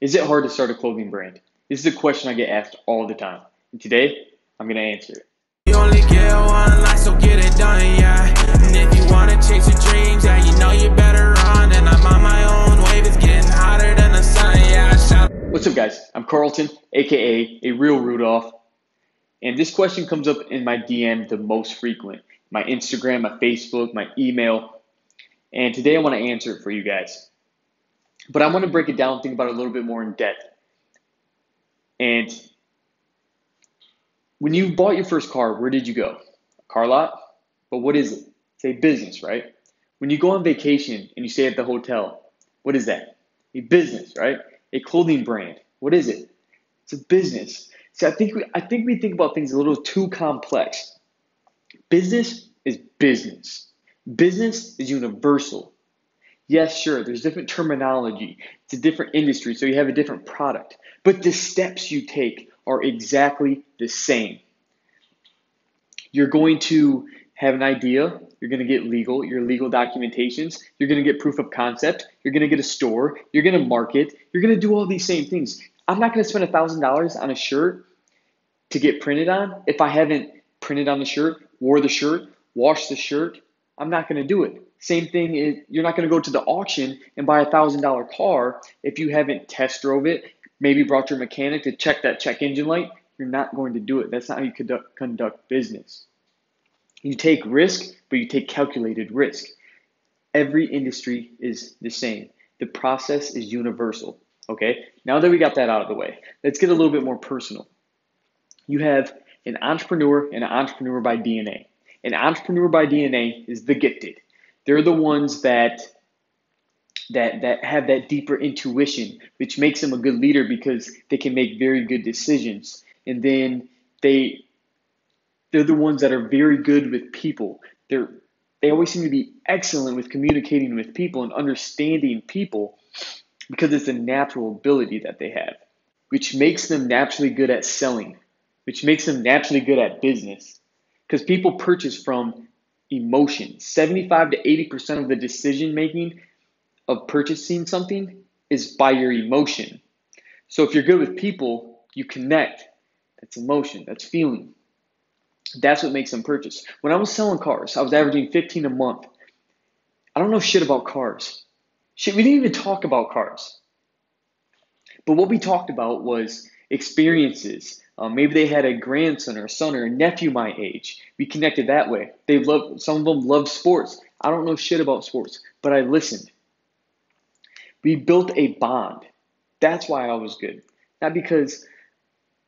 Is it hard to start a clothing brand? This is a question I get asked all the time. And today, I'm going to answer it. You only get one life, so get it done, yeah. And if you wanna chase your dreams, yeah, you know you better run. And I'm on my own wave, it's getting hotter than the sun, yeah. What's up, guys? I'm Carlton, aka A Real Rudolph. And this question comes up in my DM the most frequent. My Instagram, my Facebook, my email. And today I want to answer it for you guys. But I want to break it down, think about it a little bit more in depth. And when you bought your first car, where did you go? A car lot? But what is it? It's a business, right? When you go on vacation and you stay at the hotel, what is that? A business, right? A clothing brand. What is it? It's a business. So I think we think about things a little too complex. Business is business. Business is universal. Yes, sure, there's different terminology. It's a different industry, so you have a different product. But the steps you take are exactly the same. You're going to have an idea. You're going to get your legal documentations. You're going to get proof of concept. You're going to get a store. You're going to market. You're going to do all these same things. I'm not going to spend $1,000 on a shirt to get printed on if I haven't printed on the shirt, wore the shirt, washed the shirt. I'm not going to do it. Same thing is you're not going to go to the auction and buy $1,000 car if you haven't test drove it, maybe brought your mechanic to check that check engine light. You're not going to do it. That's not how you conduct business. You take risk, but you take calculated risk. Every industry is the same. The process is universal. Okay, now that we got that out of the way, let's get a little bit more personal. You have an entrepreneur and an entrepreneur by DNA. An entrepreneur by DNA is the gifted. They're the ones that have that deeper intuition, which makes them a good leader because they can make very good decisions. And then they're the ones that are very good with people. They always seem to be excellent with communicating with people and understanding people because it's a natural ability that they have, which makes them naturally good at selling, which makes them naturally good at business. Because people purchase from emotion. 75 to 80% of the decision making of purchasing something is by your emotion. So if you're good with people, you connect. That's emotion. That's feeling. That's what makes them purchase. When I was selling cars, I was averaging 15 a month. I don't know shit about cars. Shit, we didn't even talk about cars. But what we talked about was experiences. Maybe they had a grandson or a son or a nephew my age. We connected that way. Some of them love sports. I don't know shit about sports, but I listened. We built a bond. That's why I was good. Not because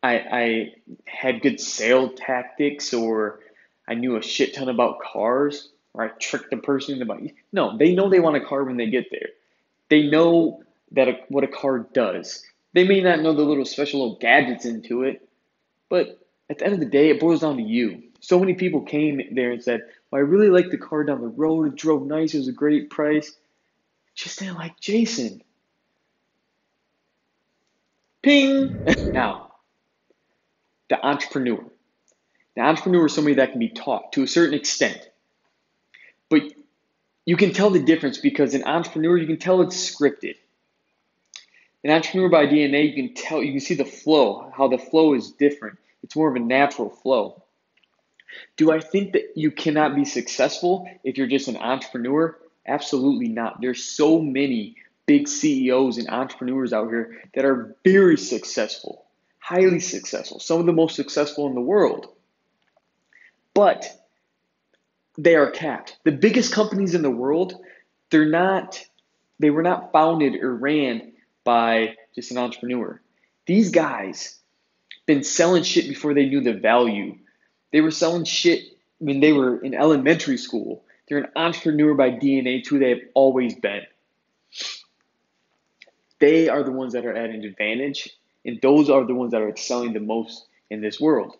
I had good sales tactics or I knew a shit ton about cars or I tricked the person about it. No, they know they want a car when they get there. They know what a car does. They may not know the little special little gadgets into it, but at the end of the day, it boils down to you. So many people came there and said, well, I really liked the car down the road. It drove nice. It was a great price. Just didn't like Jason. Ping! Now, the entrepreneur. The entrepreneur is somebody that can be taught to a certain extent. But you can tell the difference because an entrepreneur, you can tell it's scripted. An entrepreneur by DNA, you can see the flow, how the flow is different. It's more of a natural flow. Do I think that you cannot be successful if you're just an entrepreneur? Absolutely not. There's so many big CEOs and entrepreneurs out here that are very successful, highly successful, some of the most successful in the world. But they are capped. The biggest companies in the world, they were not founded or ran by just an entrepreneur. These guys been selling shit before they knew the value. They were selling shit when they were in elementary school. They're an entrepreneur by DNA. It's who they have always been. They are the ones that are at an advantage, and those are the ones that are excelling the most in this world.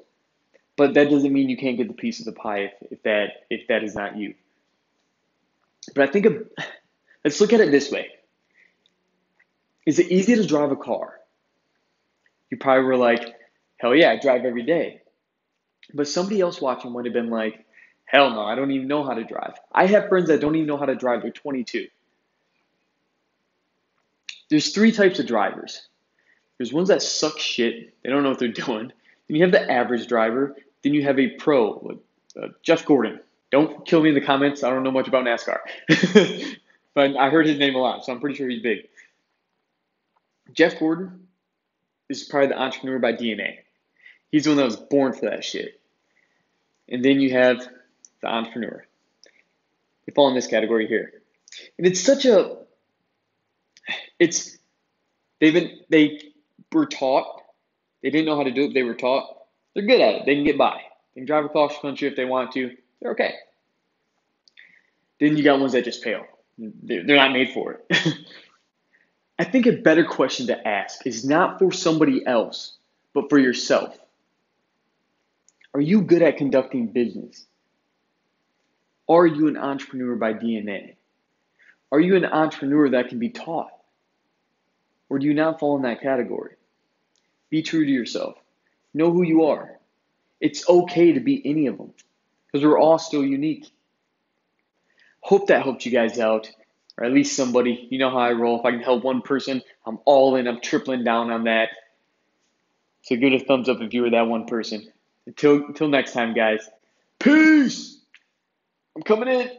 But that doesn't mean you can't get the piece of the pie if that is not you. But let's look at it this way. Is it easy to drive a car? You probably were like, hell yeah, I drive every day. But somebody else watching would have been like, hell no, I don't even know how to drive. I have friends that don't even know how to drive. They're 22. There's three types of drivers. There's ones that suck shit. They don't know what they're doing. Then you have the average driver. Then you have a pro, like Jeff Gordon. Don't kill me in the comments. I don't know much about NASCAR. But I heard his name a lot, so I'm pretty sure he's big. Jeff Gordon is probably the entrepreneur by DNA. He's the one that was born for that shit. And then you have the entrepreneur. They fall in this category here. And it's such a, it's, they were taught, they didn't know how to do it, they were taught. They're good at it. They can get by. They can drive across the country if they want to. They're okay. Then you got ones that just fail. They're not made for it. I think a better question to ask is not for somebody else, but for yourself. Are you good at conducting business? Are you an entrepreneur by DNA? Are you an entrepreneur that can be taught? Or do you not fall in that category? Be true to yourself. Know who you are. It's okay to be any of them because we're all still unique. Hope that helped you guys out, or at least somebody. You know how I roll. If I can help one person, I'm all in. I'm tripling down on that. So give it a thumbs up if you were that one person. Until next time, guys. Peace! I'm coming in.